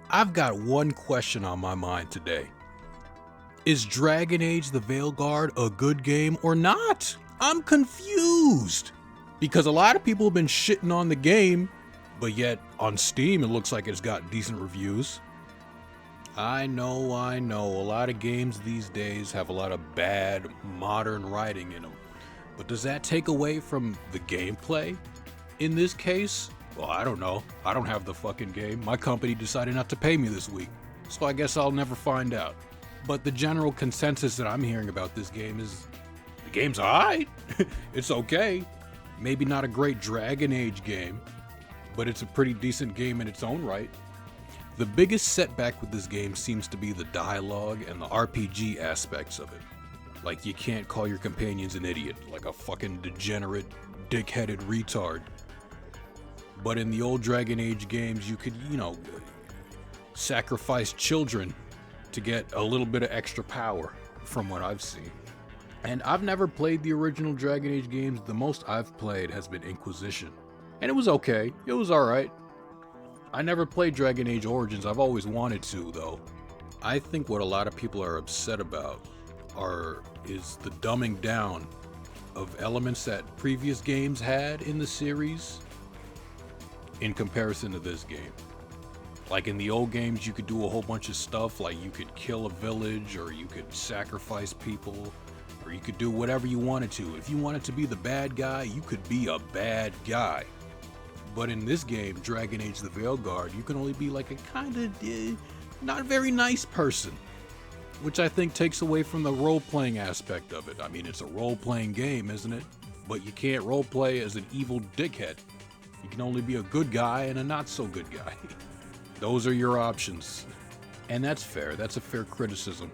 I've got one question on my mind today. Is Dragon Age the Veilguard a good game or not? I'm confused. Because a lot of people have been shitting on the game, but yet on Steam it looks like it's got decent reviews. I know. A lot of games these days have a lot of bad modern writing in them. But does that take away from the gameplay? In this case, well, I don't know. I don't have the fucking game. My company decided not to pay me this week. So I guess I'll never find out. But the general consensus that I'm hearing about this game is the game's alright. It's okay. Maybe not a great Dragon Age game, but it's a pretty decent game in its own right. The biggest setback with this game seems to be the dialogue and the RPG aspects of it. Like, you can't call your companions an idiot, like a fucking degenerate, dick-headed retard. But in the old Dragon Age games, you could, sacrifice children to get a little bit of extra power, from what I've seen. And I've never played the original Dragon Age games. The most I've played has been Inquisition. And it was okay. It was alright. I never played Dragon Age Origins. I've always wanted to, though. I think what a lot of people are upset about is the dumbing down of elements that previous games had in the series in comparison to this game. Like in the old games, you could do a whole bunch of stuff, like you could kill a village, or you could sacrifice people, or you could do whatever you wanted to. If you wanted to be the bad guy, you could be a bad guy. But in this game, Dragon Age the Veilguard, you can only be like a kind of not very nice person, which I think takes away from the role-playing aspect of it. I mean, it's a role-playing game, isn't it? But you can't role-play as an evil dickhead. You can only be a good guy and a not-so-good guy. Those are your options. And that's fair. That's a fair criticism.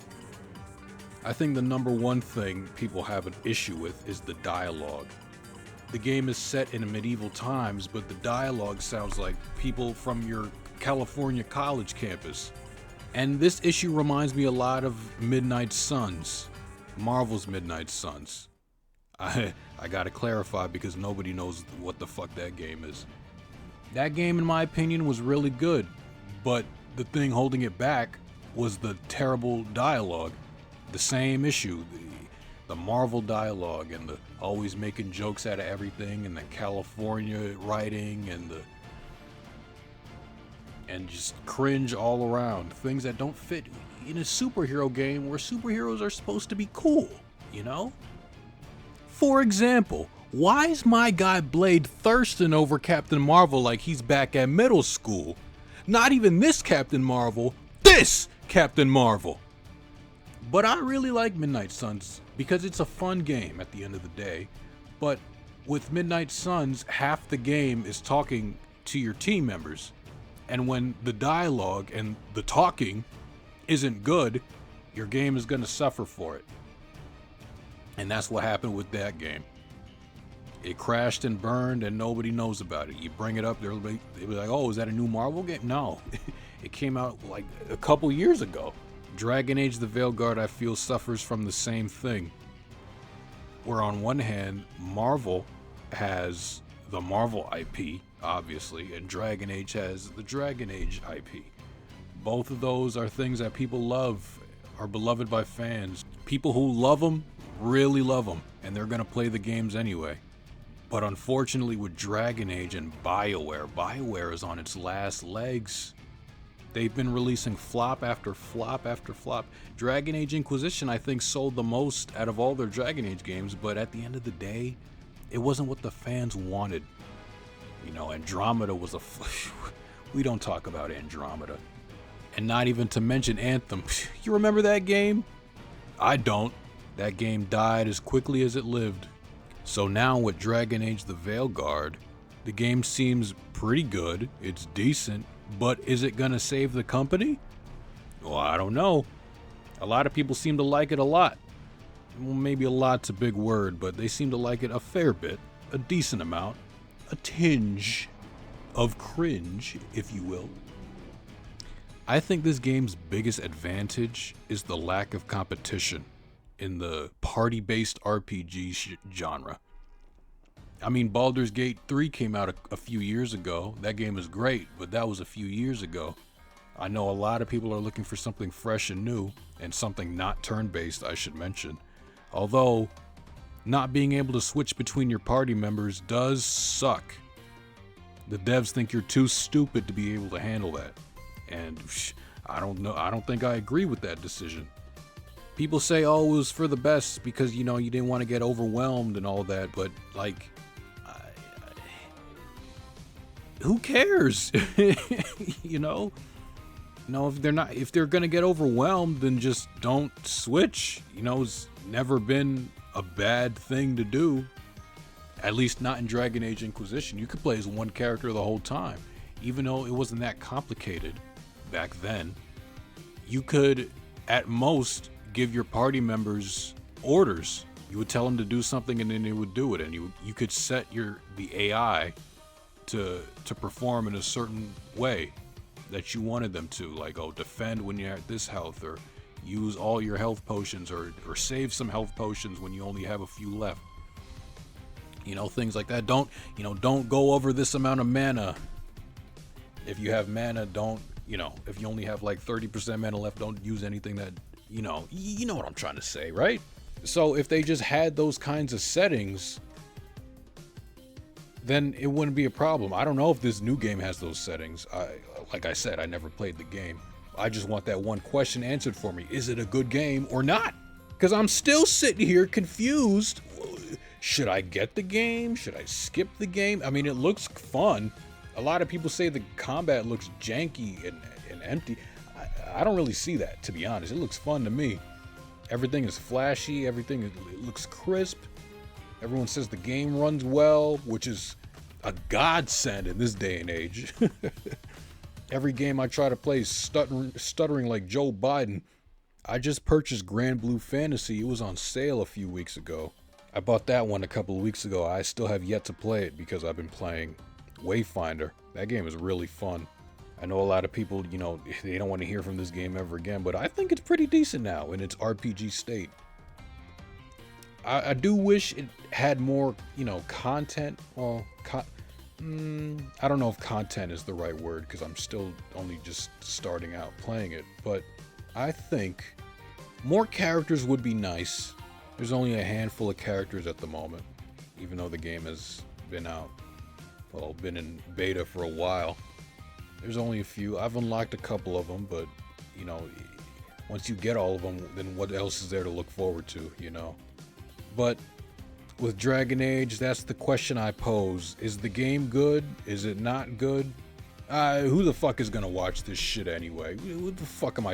I think the number one thing people have an issue with is the dialogue. The game is set in medieval times, but the dialogue sounds like people from your California college campus. And this issue reminds me a lot of Midnight Suns, Marvel's Midnight Suns. I gotta clarify because nobody knows what the fuck that game is. That game, in my opinion, was really good, but the thing holding it back was the terrible dialogue. The same issue, the Marvel dialogue and the always making jokes out of everything, and the California writing and just cringe all around. Things that don't fit in a superhero game where superheroes are supposed to be cool, you know? For example, why is my guy Blade thirsting over Captain Marvel like he's back at middle school? Not even this Captain Marvel, this Captain Marvel! But I really like Midnight Suns because it's a fun game at the end of the day. But with Midnight Suns, half the game is talking to your team members. And when the dialogue and the talking isn't good, your game is going to suffer for it. And that's what happened with that game. It crashed and burned and nobody knows about it. You bring it up, they'll be like, oh, is that a new Marvel game? No, it came out like a couple years ago. Dragon Age the Veilguard, I feel, suffers from the same thing. Where on one hand, Marvel has the Marvel IP, obviously, and Dragon Age has the Dragon Age IP. Both of those are things that people love, are beloved by fans. People who love them really love them, and they're going to play the games anyway. But unfortunately with Dragon Age and BioWare is on its last legs. They've been releasing flop after flop after flop. Dragon Age Inquisition, I think, sold the most out of all their Dragon Age games, but at the end of the day, it wasn't what the fans wanted. You know, Andromeda was we don't talk about Andromeda. And not even to mention Anthem. You remember that game? I don't. That game died as quickly as it lived. So now with Dragon Age the Veilguard, the game seems pretty good. It's decent. But is it gonna save the company? Well, I don't know. A lot of people seem to like it a lot. Well, maybe a lot's a big word, but they seem to like it a fair bit, a decent amount, a tinge of cringe, if you will. I think this game's biggest advantage is the lack of competition in the party-based RPG genre. I mean, Baldur's Gate 3 came out a few years ago. That game is great, but that was a few years ago. I know a lot of people are looking for something fresh and new, and something not turn-based, I should mention. Although, not being able to switch between your party members does suck. The devs think you're too stupid to be able to handle that. And I don't know, I don't think I agree with that decision. People say, oh, it was for the best because, you know, you didn't want to get overwhelmed and all that, but like, who cares? You know? No, if they're gonna get overwhelmed, then just don't switch. You know, it's never been a bad thing to do. At least not in Dragon Age Inquisition. You could play as one character the whole time. Even though it wasn't that complicated back then, you could, at most, give your party members orders. You would tell them to do something and then they would do it. And you could set the AI to perform in a certain way that you wanted them to. Like, oh, defend when you're at this health, or use all your health potions, or save some health potions when you only have a few left. You know, things like that. Don't go over this amount of mana. If you have mana, if you only have like 30% mana left, don't use anything that, you know what I'm trying to say, right? So if they just had those kinds of settings, then it wouldn't be a problem. I don't know if this new game has those settings. Like I said, I never played the game. I just want that one question answered for me. Is it a good game or not? Because I'm still sitting here confused. Should I get the game? Should I skip the game? I mean, it looks fun. A lot of people say the combat looks janky and empty. I don't really see that, to be honest. It looks fun to me. Everything is flashy. Everything it looks crisp. Everyone says the game runs well, which is a godsend in this day and age. Every game I try to play is stuttering like Joe Biden. I just purchased Grand Blue Fantasy. It was on sale a few weeks ago. I bought that one a couple of weeks ago. I still have yet to play it because I've been playing Wayfinder. That game is really fun. I know a lot of people, they don't want to hear from this game ever again, but I think it's pretty decent now in its RPG state. I do wish it had more, content. Well, I don't know if content is the right word because I'm still only just starting out playing it, but I think more characters would be nice. There's only a handful of characters at the moment, even though the game has been in beta for a while. There's only a few. I've unlocked a couple of them, but, once you get all of them, then what else is there to look forward to, But with Dragon Age, that's the question I pose. Is the game good? Is it not good? Who the fuck is gonna watch this shit anyway? What the fuck am I